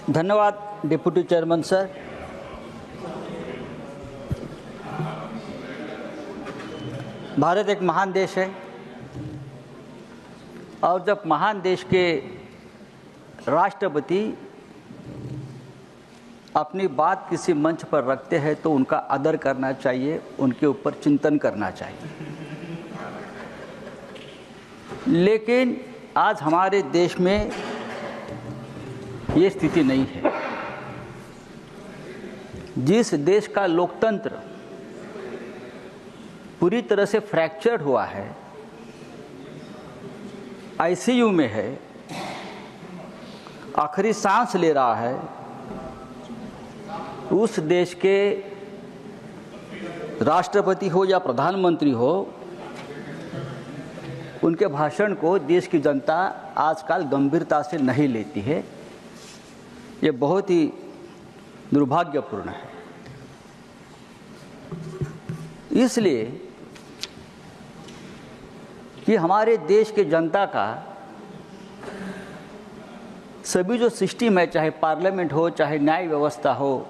धन्यवाद deputy chairman sir. Bharat एक महान देश है और जब महान देश के राष्ट्रपति अपनी बात किसी मंच पर रखते हैं तो उनका आदर करना चाहिए, उनके ऊपर चिंतन करना चाहिए। लेकिन आज हमारे देश में ये स्थिति नहीं है। जिस देश का लोकतंत्र पूरी तरह से फ्रैक्चर्ड हुआ है, आईसीयू में है, आखिरी सांस ले रहा है, उस देश के राष्ट्रपति हो या प्रधानमंत्री हो, उनके भाषण को देश की जनता आजकल गंभीरता से नहीं लेती है। ये बहुत ही दुर्भाग्यपूर्ण है। इसलिए कि हमारे देश के जनता का सभी जो सिस्टम है, चाहे पार्लियामेंट हो, चाहे न्याय व्यवस्था हो,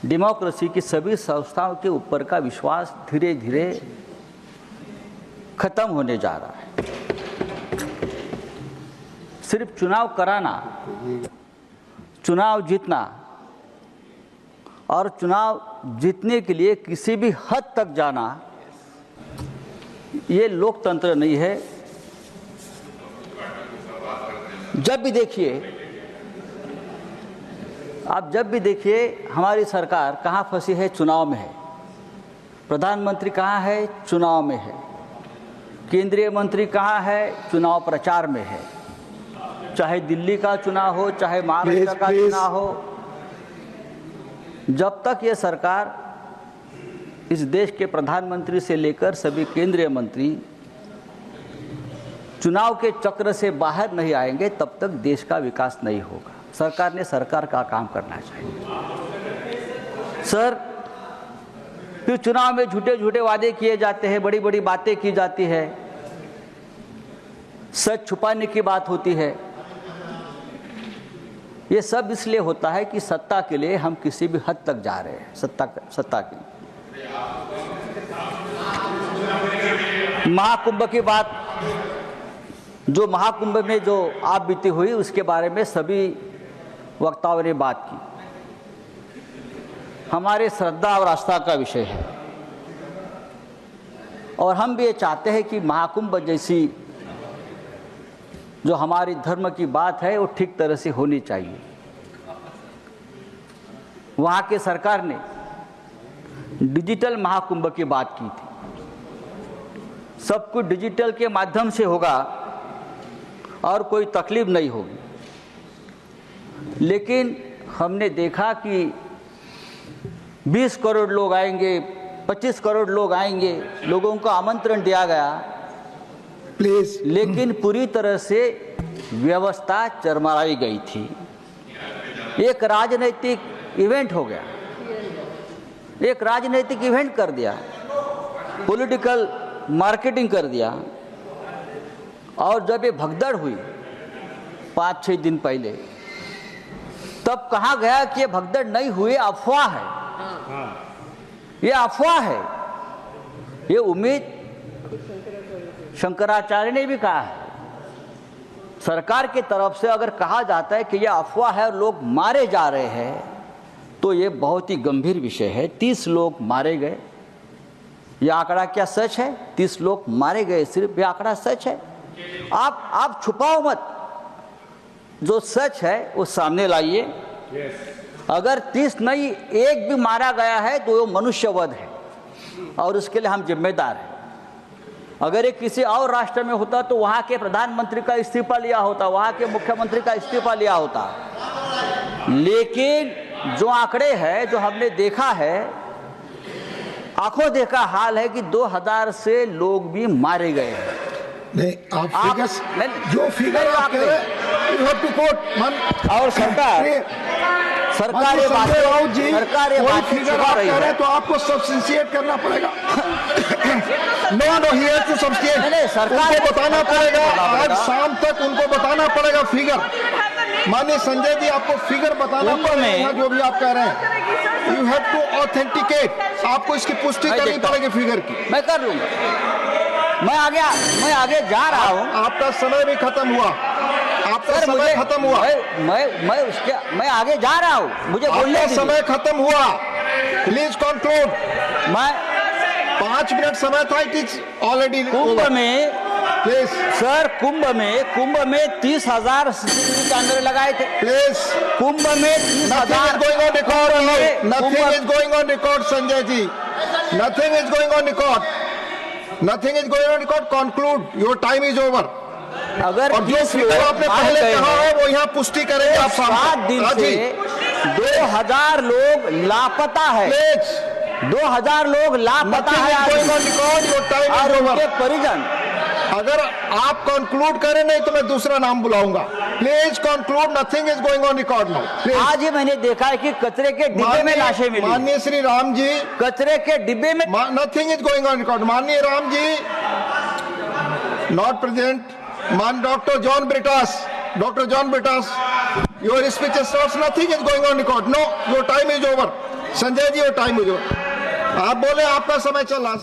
डेमोक्रेसी की सभी संस्थाओं के ऊपर का विश्वास धीरे धीरे खत्म होने जा रहा है। सिर्फ चुनाव कराना, चुनाव जीतना और चुनाव जीतने के लिए किसी भी हद तक जाना, ये लोकतंत्र नहीं है। जब भी देखिए, आप जब भी देखिए हमारी सरकार कहाँ फंसी है, चुनाव में है। प्रधानमंत्री कहाँ है, चुनाव में है। केंद्रीय मंत्री कहाँ है, चुनाव प्रचार में है। चाहे दिल्ली का चुनाव हो, चाहे महाराष्ट्र का चुनाव हो, जब तक ये सरकार, इस देश के प्रधानमंत्री से लेकर सभी केंद्रीय मंत्री चुनाव के चक्र से बाहर नहीं आएंगे, तब तक देश का विकास नहीं होगा। सरकार ने सरकार का काम करना चाहिए। सर, फिर चुनाव में झूठे झूठे वादे किए जाते हैं, बड़ी बड़ी बातें की जाती है, सच छुपाने की बात होती है। ये सब इसलिए होता है कि सत्ता के लिए हम किसी भी हद तक जा रहे हैं। सत्ता के लिए महाकुंभ की बात, जो महाकुंभ में जो आप बीती हुई, उसके बारे में सभी वक्ताओं ने बात की। हमारे श्रद्धा और आस्था का विषय है और हम भी ये चाहते हैं कि महाकुंभ जैसी जो हमारी धर्म की बात है वो ठीक तरह से होनी चाहिए। वहाँ के सरकार ने डिजिटल महाकुंभ की बात की थी। सब कुछ डिजिटल के माध्यम से होगा और कोई तकलीफ नहीं होगी। लेकिन हमने देखा कि 20 करोड़ लोग आएंगे, 25 करोड़ लोग आएंगे, लोगों को आमंत्रण दिया गया, प्लीज, लेकिन पूरी तरह से व्यवस्था चरमराई गई थी। एक राजनीतिक इवेंट हो गया, एक राजनीतिक इवेंट कर दिया, पॉलिटिकल मार्केटिंग कर दिया। और जब ये भगदड़ हुई 5-6 दिन पहले, तब कहा गया कि ये भगदड़ नहीं हुई, अफवाह है, ये अफवाह है। ये उम्मीद शंकराचार्य ने भी कहा है। सरकार की तरफ से अगर कहा जाता है कि यह अफवाह है और लोग मारे जा रहे हैं, तो ये बहुत ही गंभीर विषय है। 30 लोग मारे गए, यह आंकड़ा क्या सच है? 30 लोग मारे गए, सिर्फ यह आंकड़ा सच है? आप छुपाओ मत, जो सच है वो सामने लाइए। अगर 30 नहीं, एक भी मारा गया है तो वो मनुष्यवध है और उसके लिए हम जिम्मेदार हैं। अगर ये किसी और राष्ट्र में होता तो वहाँ के प्रधानमंत्री का इस्तीफा लिया होता, वहाँ के मुख्यमंत्री का इस्तीफा लिया होता। लेकिन जो आंकड़े हैं, जो हमने देखा है, आंखों देखा हाल है कि 2000 से लोग भी मारे गए हैं। नहीं, आप जो फिगर आप कह रहे हैं, और सरकार ये बात तो आपको सब्सटेंशिएट करना पड़ेगा। No he has to substantiate. नहीं, सरकार उनको बताना पड़ेगा, आज बता। शाम तक उनको बताना पड़ेगा फिगर। माननीय संजय जी, आपको फिगर बताना कुंभ पड़ेगा में- जो भी आप कह रहे हैं। यू हैव टू ऑथेंटिकेट, आपको इसकी पुष्टि मैं करनी देखता पड़ेगी फिगर की। मैं कर लूंगा, मैं आगे जा रहा हूँ। आपका समय भी खत्म हुआ, आपका सर, समय खत्म हुआ, मैं आगे जा रहा हूँ, मुझे बोलने आपका दीजिए। समय खत्म हुआ। Please conclude. मैं 5 मिनट समय था, इट इज ऑलरेडी कुंभ में प्लीज सर कुंभ में 30,000 CCTV कैमरे लगाए थे। प्लीज कुंभ में 30,000 Nothing is going on record. Nothing is going on record, Sanjay ji. Nothing is going on record. Nothing is going on record. Conclude. Your time is over. अगर और जो 30 figure लोग आपने मारे पहले गए कहा हैं, है वो यहाँ पुष्टि करेंगे आप 7 दिन हाँ से जी। 2000 लोग लापता है। Please. 2000 लोग लापता Nothing है is आज। going on record. Your time और is उनके over. परिजन अगर आप कंक्लूड करें नहीं तो मैं दूसरा नाम बुलाऊंगा। Please conclude. Nothing is going on record now. आज ही मैंने देखा है कि कचरे के डिब्बे में लाशें मिली। माननीय श्री राम जी, कचरे के डिब्बे में nothing is going on record. माननीय राम जी नॉट प्रेजेंट। मान doctor John Brittas, your speech starts. Nothing is going on record. No, your time is over. Sanjay ji, your time is over. आप बोले, आपका समय चला।